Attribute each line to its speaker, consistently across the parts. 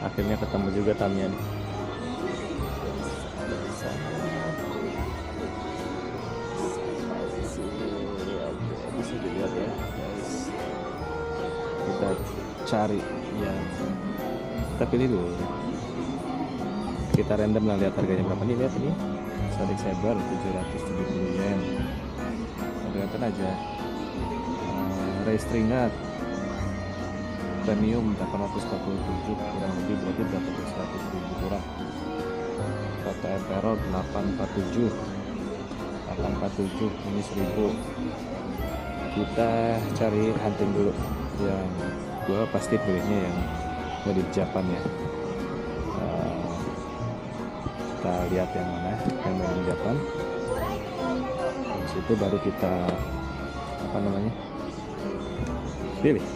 Speaker 1: Akhirnya ketemu juga Tamiya nih. Bisa dilihat ya guys, kita cari yang kita pilih dulu, kita random lah lihat harganya berapa nih. Lihat ini Sonic Saber 770 yen, lihat aja. Race Stringat premium 847, kurang lebih berarti berapa tuh, 100.000 kurang. Proto Emperor 847 ini 1000. Kita cari hunting dulu, yang gua pasti pilihnya yang made in Japan ya. Kita lihat yang mana yang made in Japan, habis itu baru kita pilih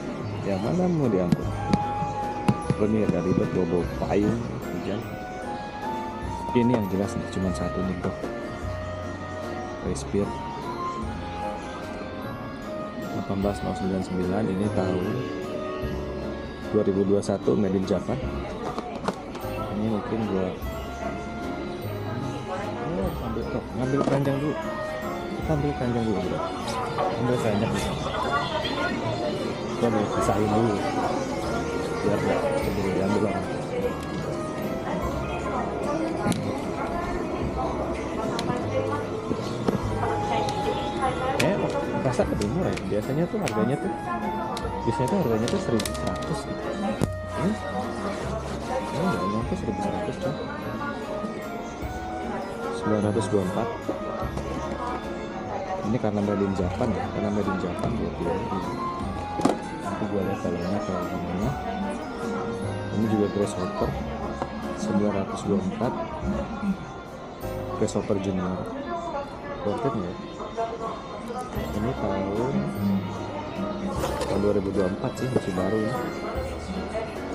Speaker 1: yang mana mau diambil. Ini ada ribet bobo payung hujan. Ini yang jelas nih, cuma satu nih kok, Respire 18099, ini tahun 2021, made in Japan. Ini mungkin gua ngambil keranjang dulu. Kita ambil keranjang dulu bro, ambil keranjang dulu. Kita mau pisahin dulu biar gak keburu diambil orang. Rasa lebih murah ya. Biasanya tuh harganya tuh 1100. Ini nggak nyampe 1100 coy, 924. Ini karena made in Japan ya, karena made in Japan gue pilih ini. Nanti gue lihat dalamnya kayak gimana. Ini juga Grasshopper 924, Grasshopper Junior. Worth it nggak? Ini tahun 2024 sih, masih baru ya.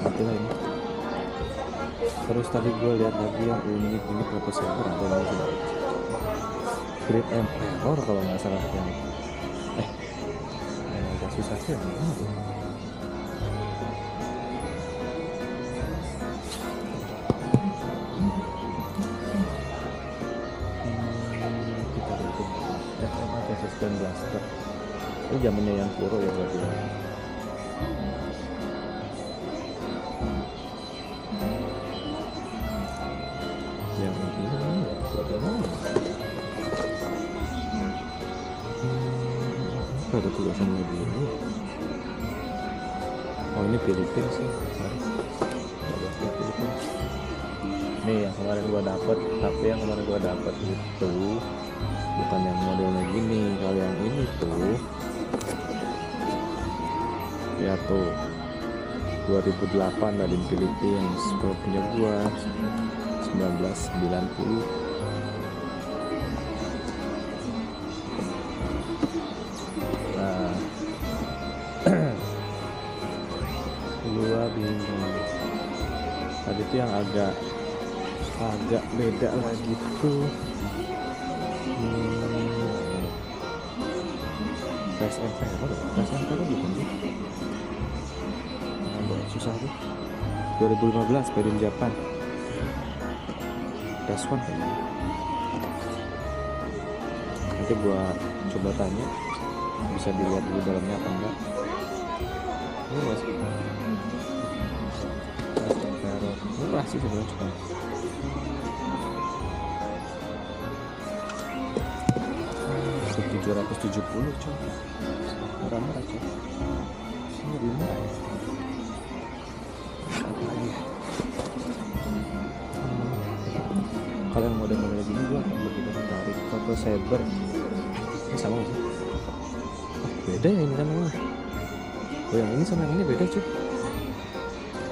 Speaker 1: Nanti lah ini. Terus tadi gue lihat lagi yang unik, ini Proto Saber ada lagi. Great Emperor kalau nggak salah ini. Agak susah sih. Dan blaster ini zamannya yang Kuro ya berarti ya. Yang ini ada tulisan lebih ini. Oh ini Filipina sih. Nih yang kemarin gua dapet, tapi yang kemarin gua dapet itu bukan yang modelnya gini. Kalau yang ini tuh ya tuh 2008 dari Filipina. Kalau punya gua 1990. Nah gua bingung tadi tuh yang agak beda lagi tuh. Race Emperor bukan sih? Susah tuh. 2015 made in Japan. Race One kayaknya. Nanti gua coba tanya, bisa dilihat dulu dalamnya apa enggak. Ini masih Race Emperor. Murah sih sebenarnya cuma. $770 coy, murah-murah coy. Ini lebih murah ya. Kalau yang model-model gini gue lebih tertarik. Proto Saber ini sama nggak sih? Beda ya ini namanya. Oh yang ini sama yang ini beda cuy.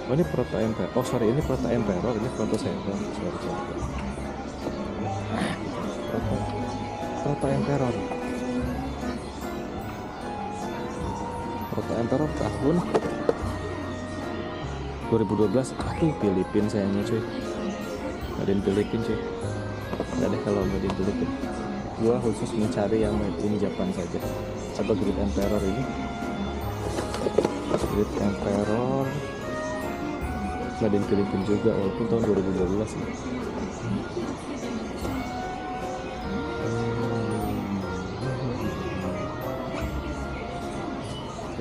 Speaker 1: Oh ini Proto Emperor. Oh sorry, ini Proto Emperor, ini Proto Saber. Sorry. Proto Emperor. Proto Emperor tahun 2012. Aduh Filipina sayangnya cuy, made in Filipina cuy. Udah deh kalau made in Filipina, gua khusus mencari yang made in Japan saja. Coba Great Emperor ini, Great Emperor Made in Philippines juga walaupun tahun 2012 ya.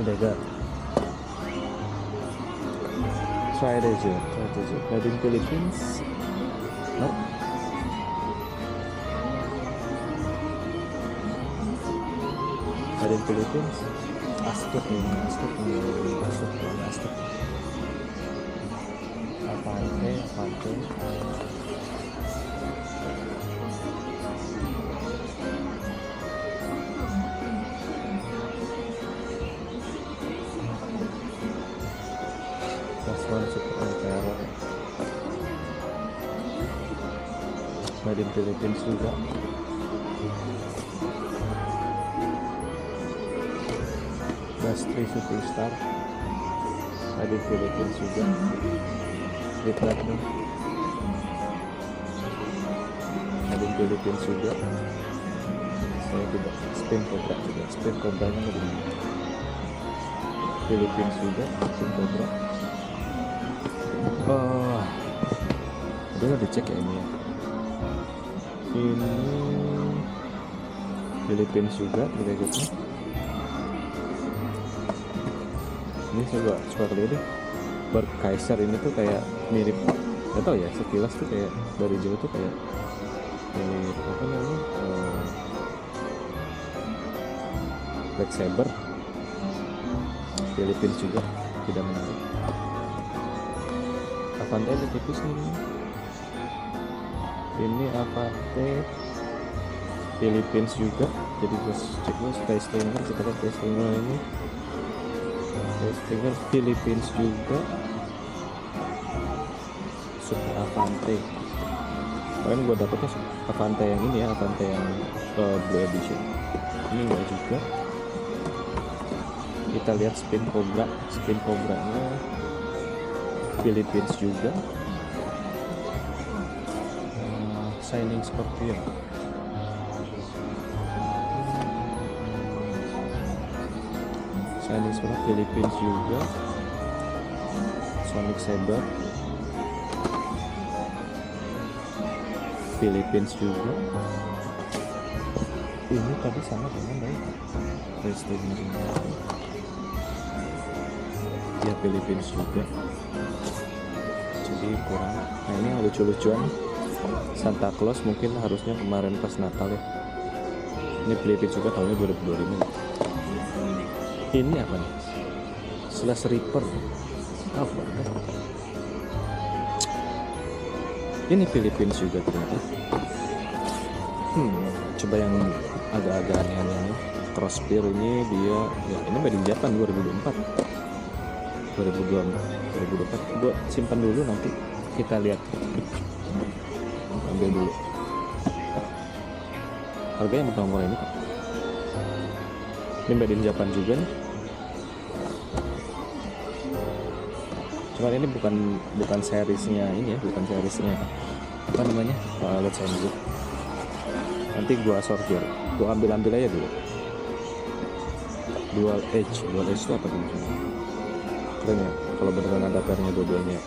Speaker 1: Udah gak? Try it aja. Made in Philippines. No. Made in Philippines. Astuk. Avante. One Super Emperor. Made in Philippines juga. Bastry Superstar. Made in Philippines juga. Di Platinum. Made in Philippines juga. Saya tidak. Spin Cobra juga. Spin Cobra nya lebih Philippines juga. Spin Cobra. Udah dicek ya ini ya. Ini Philippines juga berikutnya. Ini saya suka kali deh. Bird Kaiser ini tuh kayak mirip, gak tau ya, sekilas tuh kayak dari jauh tuh kayak mirip apa namanya, Black Saber. Philippines juga tidak menarik. Avante ada tipis nih. Ini Avante Philippines juga. Jadi gue cek dulu Skyslinger, kita lihat Skyslinger ini. Skyslinger Philippines juga. Super Avante. Kemarin gue dapetnya Avante yang ini ya, Avante yang Blue Edition. Ini enggak juga. Kita lihat Spin Cobra nya Philippines juga. Shining Scorpion. Shining Scorpion Philippines juga. Sonic Saber Philippines juga. Ini tadi sama dengan baik Prestige ya, Philippines juga. Jadi kurang. Nah ini yang lucu-lucuan Santa Claus mungkin harusnya kemarin pas Natal ya. Ini Philippines juga tahunnya 2025. Ini apa nih? Slash Reaper. Apa kan? Ini Philippines juga ternyata. Coba yang agak-agak aneh-aneh ini. Crosspear ini dia ya, ini made in Japan 2024. 2024 gue simpan dulu, nanti kita lihat. Ambil dulu. Harganya bukan murah ini kok. Ini made in Japan juga nih. Cuman ini bukan seriesnya ini ya, bukan seriesnya apa namanya, Let's Go. Nanti gua sortir, gua ambil aja dulu. Dual Edge itu apa tuh? Keren ya, kalau beneran ada pairnya dua-duanya.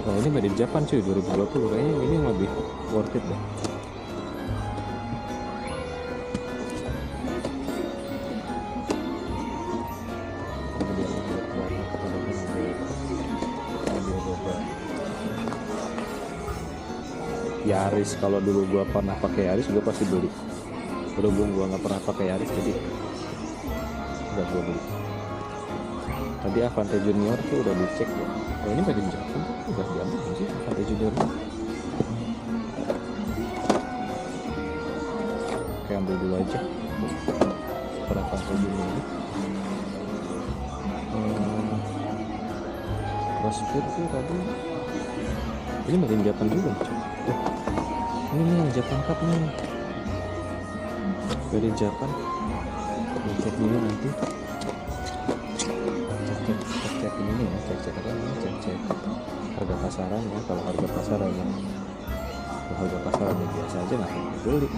Speaker 1: Nah ini made in Japan cuy, 2020. Kayaknya ini yang lebih worth it deh. Yaris, kalau dulu gua pernah pakai Yaris gua pasti beli. Berhubung gua nggak pernah pakai Yaris jadi nggak gua beli. Tadi Avante Junior tuh udah dicek ya. Oh ini made in Japan tuh udah diambil sih Avante Junior. Oke, ambil dulu aja. Super Avante Junior. Crossfit tuh tadi. Ini made in Japan juga cuy. Ini nih yang Japan Cup nih. Dari Japan. Cek dulu nanti. Cek ini ya, cek apa ini, cek harga pasaran ya. Kalau harga pasaran ya, kalau harga pasaran ya biasa aja lah beli.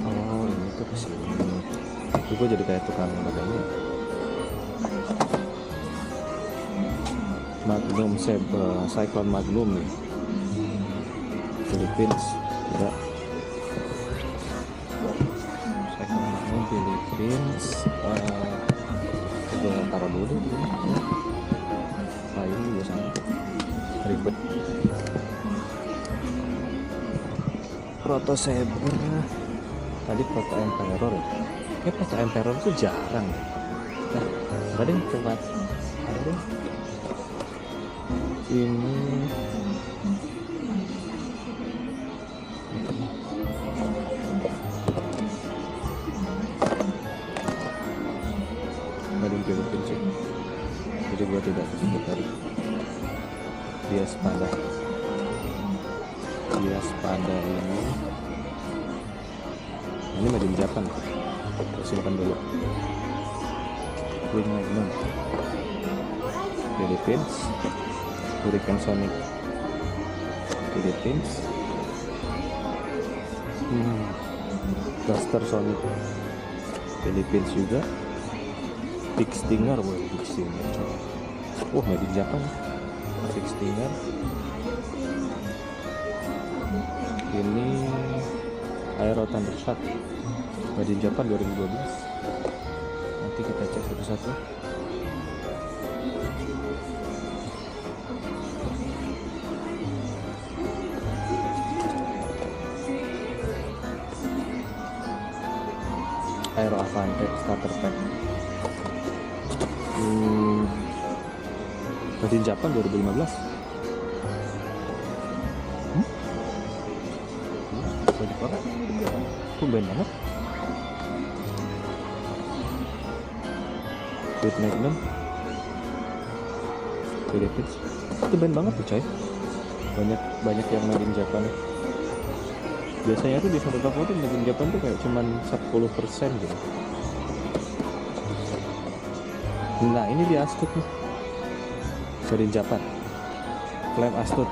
Speaker 1: Oh ini tuh kesini gue jadi kayak tukang bagainya. Magnum Cyclone Magnum nih, Philippines ya. Cyclone Magnum Philippines. Gue taruh dulu deh. Nah ini juga sama ribet. Proto Saber tadi Proto Emperor ya. Proto Emperor tuh jarang. Nah, tadi tempat ada ini dari Philippines sih. Jadi gua tidak tersebut dari dia pada ini made in Japan. Kita simpan dulu. Wing Magnum Philippines, Hurricane Sonic Philippines, Blaster Sonic Philippines juga. Big Stinger, Big Stinger. Made in Japan. Big Stinger. Ini Aero Thundershot, made in Japan 2012. Nanti kita cek satu-satu. Aero Avante Starter Pack, made in Japan 2015. Tumben banget. Wing Magnum Philippines, tumben banget tuh coy. Banyak yang made in Japan. Biasanya tuh di satu toko tuh made in Japan tuh kayak cuman 10% gitu. Nah ini di Astut nih, made in Japan, Flame Astut.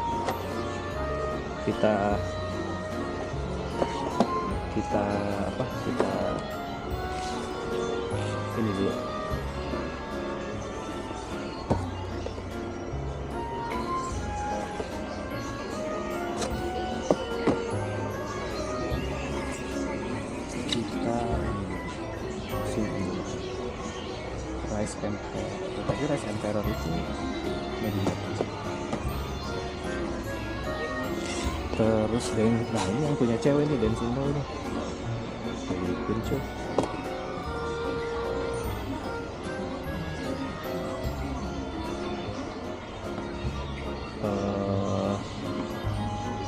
Speaker 1: Kita ini dulu. Kita sini Rise Emperor. Tapi Rise Emperor itu terus nah ini yang punya cewek nih, Densino ini Philippines cuy.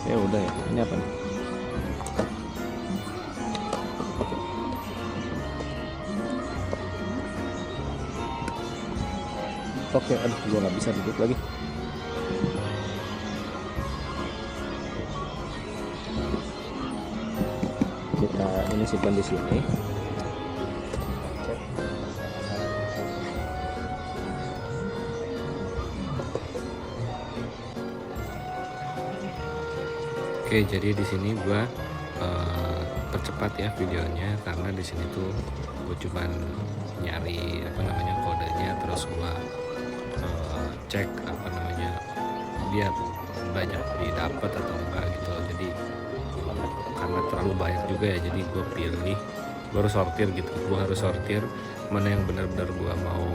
Speaker 1: Ya udah ya, ini apa nih? Oke, aduh gua nggak bisa duduk lagi. Kita ini simpan di sini. Oke, jadi di sini gua percepat ya videonya karena di sini tuh gue cuman nyari kodenya, terus gua cek dia banyak didapat atau enggak gitu. Jadi karena terlalu banyak juga ya, jadi gue pilih, gue harus sortir gitu. Gue harus sortir mana yang benar-benar gue mau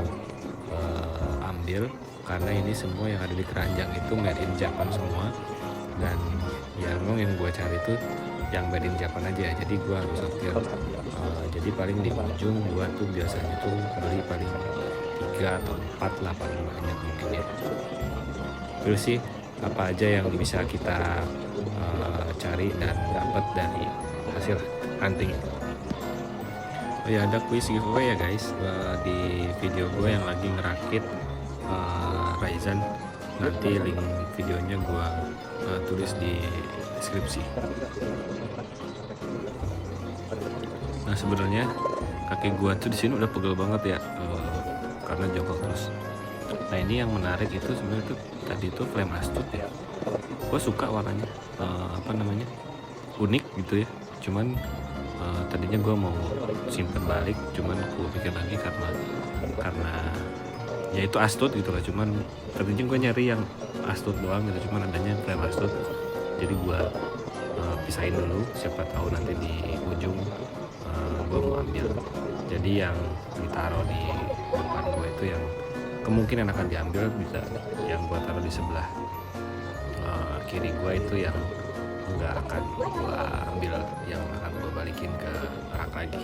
Speaker 1: ambil, karena ini semua yang ada di keranjang itu made in Japan semua, dan ya emang yang gue cari tuh yang made in Japan aja. Jadi gue harus sortir. Jadi paling di ujung gue tuh biasanya tuh beli paling 3 atau 4 lah paling banyak mungkin ya. Terus sih apa aja yang bisa kita cari dan dapat dari hasil hunting itu. Oh ya, ada quiz giveaway ya guys di video gue yang lagi ngerakit Ryzen. Nanti link videonya gue tulis di deskripsi. Nah sebenarnya kaki gue tuh di sini udah pegel banget ya karena jongkok terus. Nah ini yang menarik itu sebenarnya tuh tadi tuh Flame Astut ya. Gue suka warnanya unik gitu ya. Cuman tadinya gue mau simpen balik, cuman gue pikir lagi karena ya itu Astut gitu lah. Cuman tadinya gue nyari yang Astut doang gitu, cuman adanya flame Astut, jadi gue pisahin dulu, siapa tahu nanti di ujung gue mau ambil. Jadi yang ditaruh di depan gue itu yang kemungkinan akan diambil, bisa yang gue taruh di sebelah kiri gue itu yang nggak akan gue ambil, yang akan gue balikin ke rak lagi.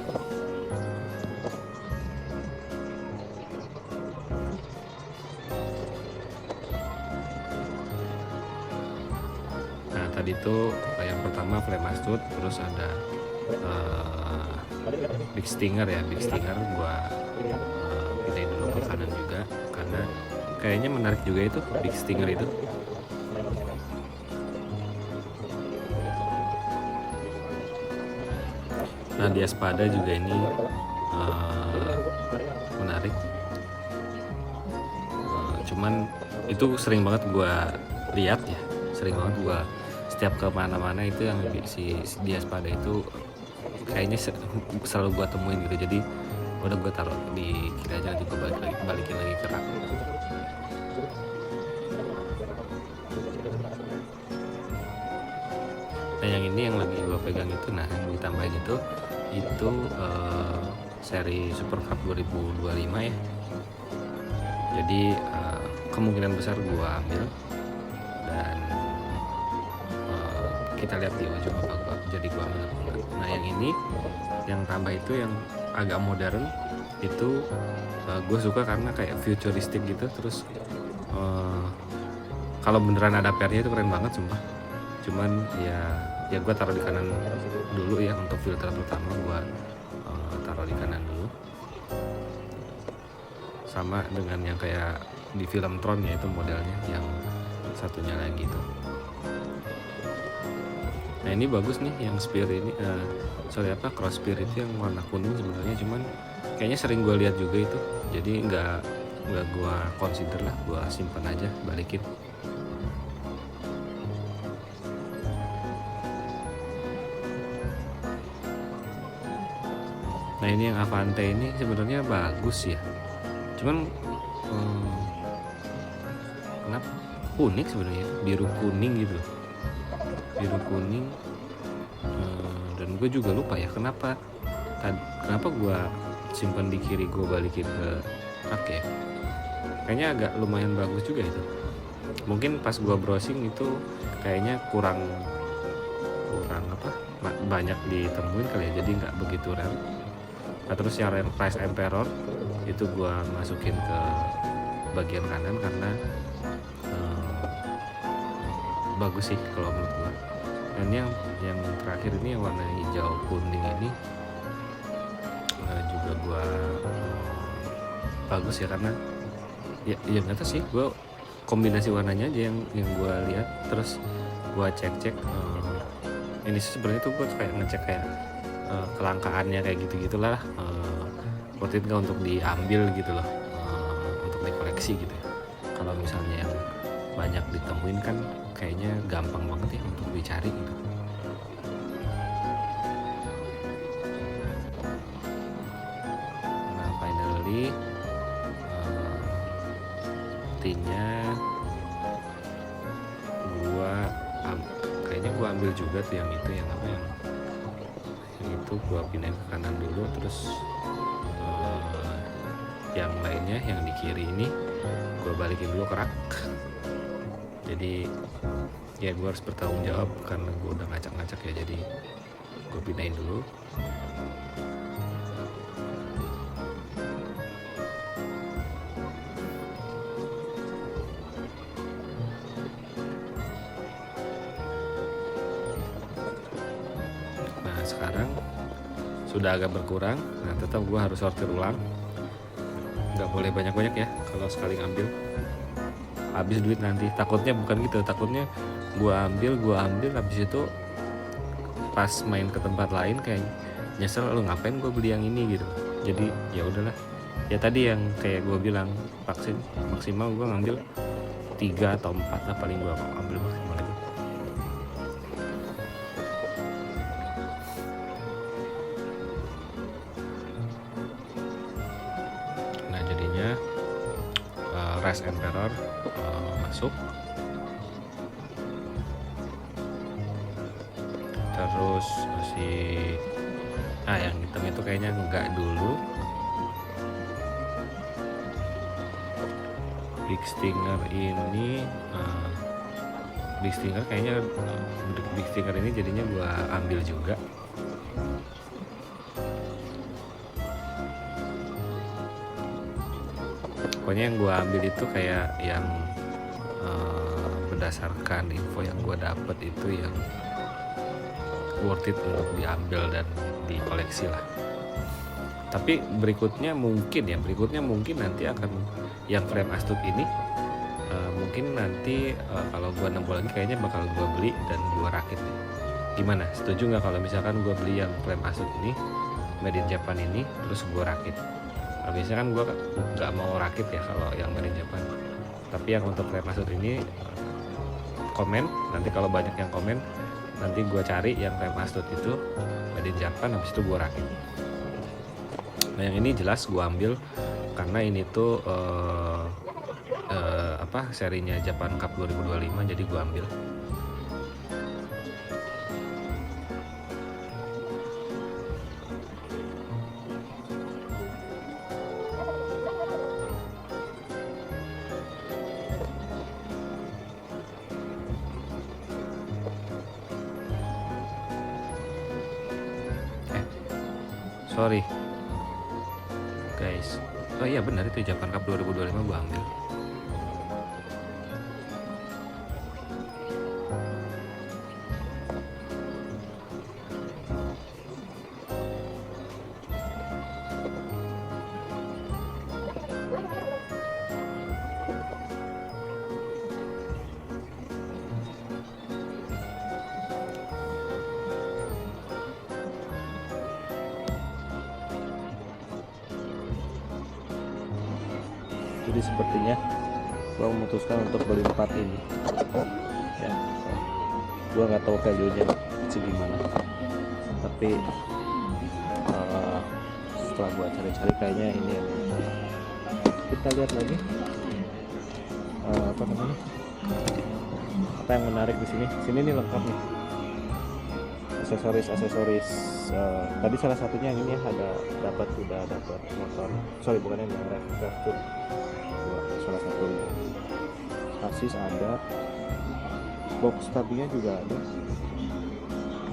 Speaker 1: Nah tadi tuh yang pertama flame Astut, terus ada Big Stinger ya. Big Stinger gue pindahin dulu ke kanan juga karena kayaknya menarik juga itu Big Stinger itu. Nah di Espada juga ini menarik, cuman itu sering banget gue lihat ya, sering banget gue setiap kemana-mana itu yang si di Espada itu kayaknya selalu gue temuin gitu. Jadi udah gue taruh di kiri aja, nanti gue balikin lagi ke rak. Nah yang ini yang lagi gue pegang itu, nah yang ditambahin itu seri Super Cup 2025 ya. Jadi kemungkinan besar gue ambil, dan kita lihat di ujung apa jadi gue ambil apa enggak. Nah yang ini yang tambah itu yang agak modern itu gue suka karena kayak futuristik gitu. Terus kalau beneran ada pernya itu keren banget sumpah. Cuman ya gue taruh di kanan dulu ya, untuk filter pertama gue taruh di kanan dulu, sama dengan yang kayak di film Tron ya, itu modelnya yang satunya lagi tuh. Nah ini bagus nih yang spear ini, cross spear itu yang warna kuning sebenarnya, cuman kayaknya sering gue lihat juga itu, jadi nggak gue consider lah, gue simpan aja, balikin. Nah ini yang Avante ini sebenarnya bagus ya, cuman kenapa unik sebenarnya, biru kuning gitu, biru kuning. Dan gue juga lupa ya kenapa gue simpan di kiri, gue balikin ke rak ya. Kayaknya agak lumayan bagus juga itu. Mungkin pas gue browsing itu kayaknya kurang banyak ditemuin kali ya, jadi nggak begitu rare. Nah, terus yang Price Emperor itu gue masukin ke bagian kanan karena bagus sih kalau menurut gue. Dan yang terakhir ini yang warna hijau kuning ini juga gue bagus ya, karena ya nggak tahu sih, gue kombinasi warnanya aja yang gue lihat. Terus gue cek ini sebenarnya tuh gue kayak ngecek kayak kelangkaannya kayak gitu-gitulah, worth it nggak untuk diambil gitu loh, untuk dikoleksi gitu ya. Kalau misalnya yang banyak ditemuin kan kayaknya gampang banget ya untuk dicari gitu. Nah finally tinnya kayaknya gua ambil juga tuh yang itu, yang apa yang itu gua pindahin ke kanan dulu. Terus yang lainnya yang di kiri ini gua balikin dulu ke rak. Jadi ya gue harus bertanggung jawab karena gue udah ngacak-ngacak ya, jadi gue pindahin dulu. Nah sekarang sudah agak berkurang, nah tetap gue harus sortir ulang, nggak boleh banyak-banyak ya kalau sekali ngambil, habis duit nanti. Takutnya bukan gitu, takutnya gue ambil habis itu pas main ke tempat lain kayak nyesel, lu ngapain gue beli yang ini gitu. Jadi ya udahlah, ya tadi yang kayak gue bilang, maksimal gue ngambil 3 atau 4 lah paling gue ambil maksimal itu. Rise Emperor masuk. Terus si yang hitam itu kayaknya enggak dulu. Big Stinger ini Big Stinger kayaknya Big Stinger ini jadinya gua ambil juga. Pokoknya yang gua ambil itu kayak yang berdasarkan info yang gua dapet itu yang worth it untuk diambil dan dikoleksi lah. Tapi berikutnya mungkin nanti akan yang frame Astut ini mungkin nanti kalau gua nemu lagi kayaknya bakal gua beli dan gua rakit nih. Gimana? Setuju nggak kalau misalkan gua beli yang frame Astut ini made in Japan ini terus gua rakit? Nah, biasanya kan gua nggak mau rakit ya kalau yang made in Japan. Tapi yang untuk frame Astut ini komen, nanti kalau banyak yang komen nanti gua cari yang frame Astut itu made in Japan, habis itu gua rakit. Nah yang ini jelas gua ambil karena ini tuh serinya Japan Cup 2025, jadi gua ambil. Sorry guys, oh iya benar itu Japan Cup 2025 gua ambil. Jadi sepertinya gue memutuskan untuk beli 4 ini ya. Gue nggak tahu value-nya segimana, tapi setelah gue cari-cari kayaknya ini ya. Kita lihat lagi apa yang menarik di sini. Sini nih lengkap nih aksesoris. Tadi salah satunya yang ini udah dapat motor, sorry bukan yang rev salah satu chassis ada, box tabnya juga ada.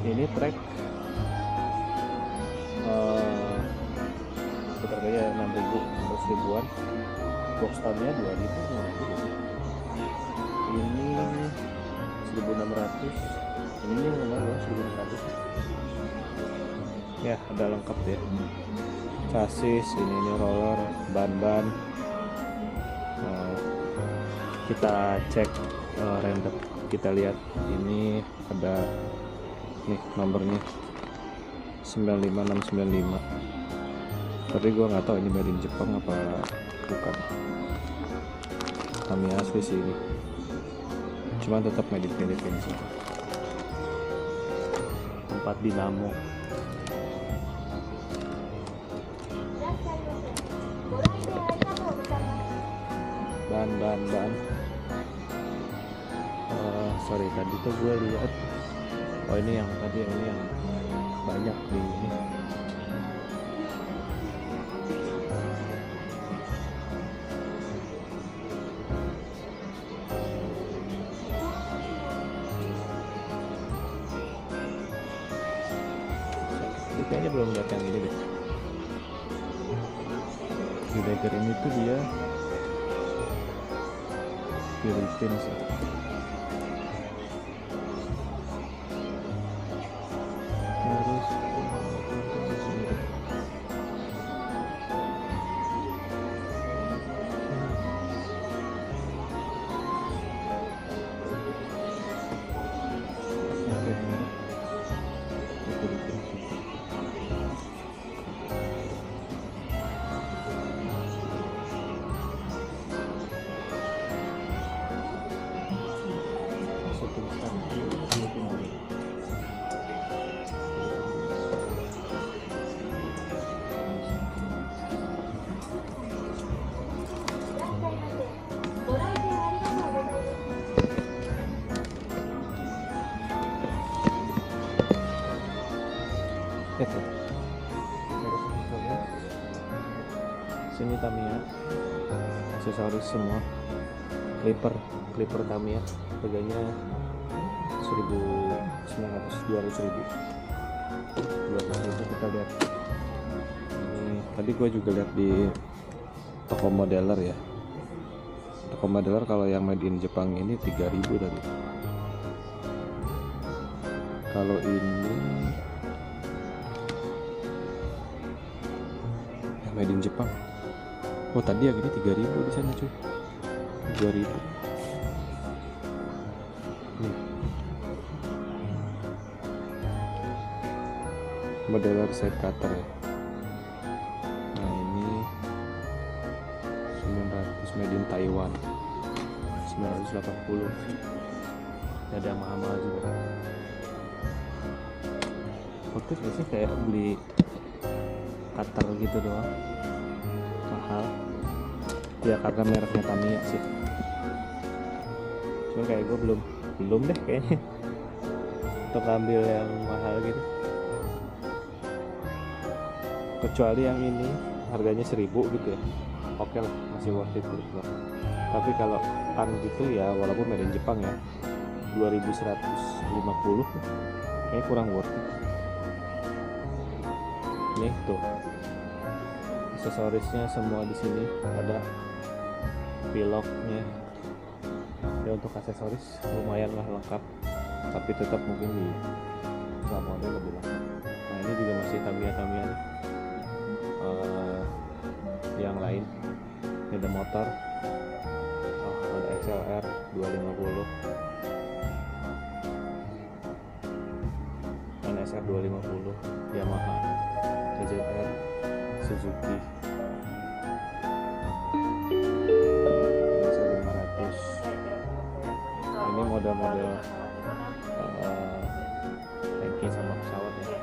Speaker 1: Ini track harganya 6.000-an, box tabnya 2.000, ini 1.600, ini lumayan 1.600 ya, ada lengkap ya, chassis, ini roller, ban. Kita cek render, kita lihat ini ada nih nomornya 95695, tapi gue nggak tahu ini made in Jepang apa bukan. Kami asli sih ini, cuma tetap made in Filipina sih. Tempat dinamo. Ban. Sorry tadi tuh gue lihat, ini yang tadi, ini yang banyak di ini. Ini kayaknya belum lihat yang ini deh. Di Dagger ini tuh dia Filipina sih. Terus Tamiya, aksesoris semua, clipper Tamiya, harganya 200.000 kita lihat. Ini tadi gue juga lihat di toko modeler ya. Toko modeler kalau yang made in Jepang ini 3.000 tadi. Kalau ini yang made in Jepang, oh tadi yang ini 3.000 di sana cuy, 2.000. Nih modeler side cutter ya. Nah ini 900 made in Taiwan, 980. Ada yang mahal-mahal juga. Waktu itu sih kayak beli cutter gitu doang, mahal ya karena mereknya Tamiya sih. Cuma kayak gue belum deh kayaknya untuk ambil yang mahal gitu, kecuali yang ini harganya 1.000 gitu ya, oke lah, masih worth it gitu loh. Tapi kalau tan gitu ya, walaupun made in Jepang ya, 2.150 kayaknya kurang worth it. Nih tuh aksesorisnya semua di sini, ada piloknya ya, untuk aksesoris lumayan lah lengkap, tapi tetap mungkin di model lebih lengkap. Nah ini juga masih Tamiya nih. Yang lain ini ada motor, ada XLR 250, NSR 250, Yamaha, CZR, Suzuki, NSR 500. Ini model-model tanki sama pesawat ya.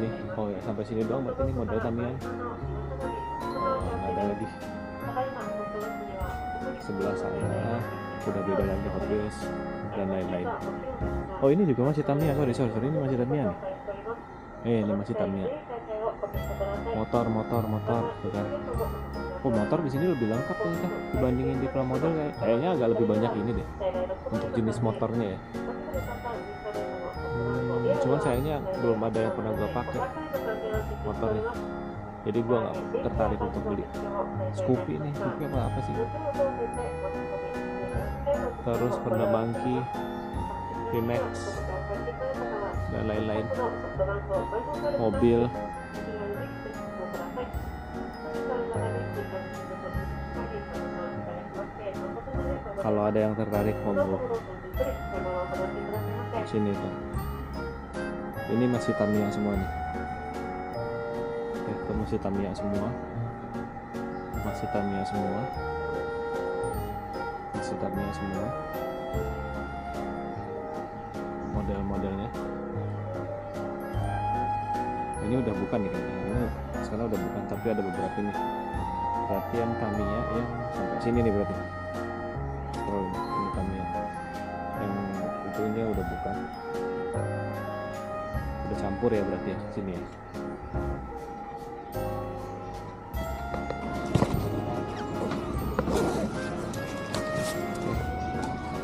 Speaker 1: Ini oh ya, sampai sini doang berarti ini model Tamiya. Ada lagi sebelah sana, udah beda lagi Hot Wheels dan lain-lain. Oh ini juga masih Tamiya, sorry ini masih Tamiya nih. Ini masih Tamiya. Motor tuh kan. Oh motor di sini lebih lengkap ternyata dibandingin di pramodel, kayaknya agak lebih banyak ini deh untuk jenis motornya ya. Cuman sayangnya belum ada yang pernah gua pakai motornya, jadi gua nggak tertarik untuk beli. Scoopy apa sih? Terus Honda Monkey, VMAX dan lain-lain. Mobil. Kalau ada yang tertarik monggo sini tuh. Ini masih Tamiya semua nih. Itu masih Tamiya semua. Model-modelnya. Ini udah bukan nih kayaknya. Ini sekarang udah bukan, tapi ada beberapa nih. Berarti yang Tamiya yang sampai sini nih berarti. Oh, ini Tamiya. Yang itunya udah bukan. Udah campur ya berarti ya sini ya.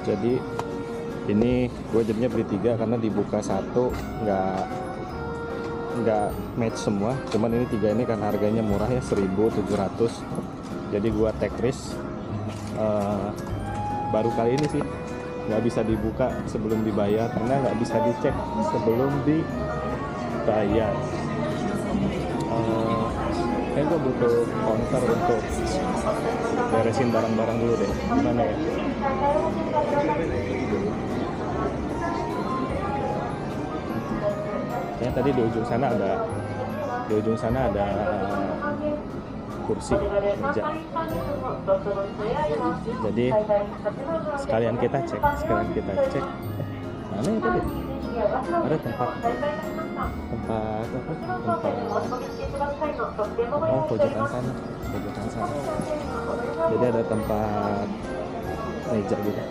Speaker 1: Jadi ini gue jadinya beli 3 karena dibuka 1 nggak match semua. Cuman ini 3 ini karena harganya murah ya, 1.700. Jadi gue take risk. Baru kali ini sih nggak bisa dibuka sebelum dibayar, karena nggak bisa dicek sebelum dibayar. Kayak gue butuh counter untuk beresin barang-barang dulu deh. Gimana ya? Ya tadi di ujung sana ada kursi meja. Jadi sekalian kita cek. Mana ya tadi? Ada tempat pojokan sana. Jadi ada tempat meja gitu.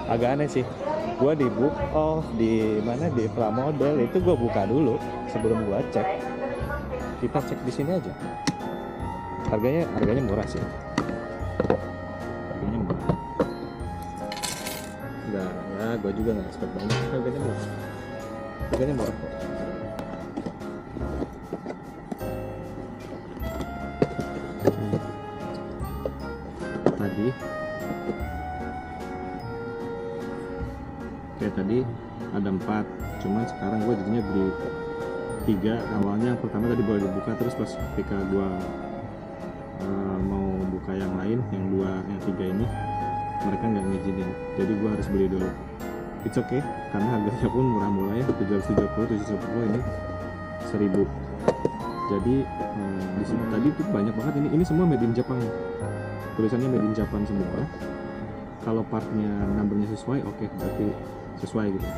Speaker 1: Agak aneh sih. Gua di book off di mana di pramodel itu gua buka dulu sebelum gua cek. Kita cek di sini aja. harganya murah sih, harganya murah. Enggak, ya gue juga nggak expect banyak, harganya murah kok. Tadi ada 4, cuman sekarang gue jadinya beli 3. Awalnya yang pertama tadi boleh dibuka, terus pas ketika gue mau buka yang lain, yang 3 ini mereka nggak ngizinin, jadi gue harus beli dulu. It's okay, karena harganya pun murah-murah ya, 770, ini 1000. Jadi di sini tadi tuh banyak banget, ini semua made in Japan, tulisannya made in Japan semua. Kalau partnya numbernya sesuai, oke, berarti sesuai gitu.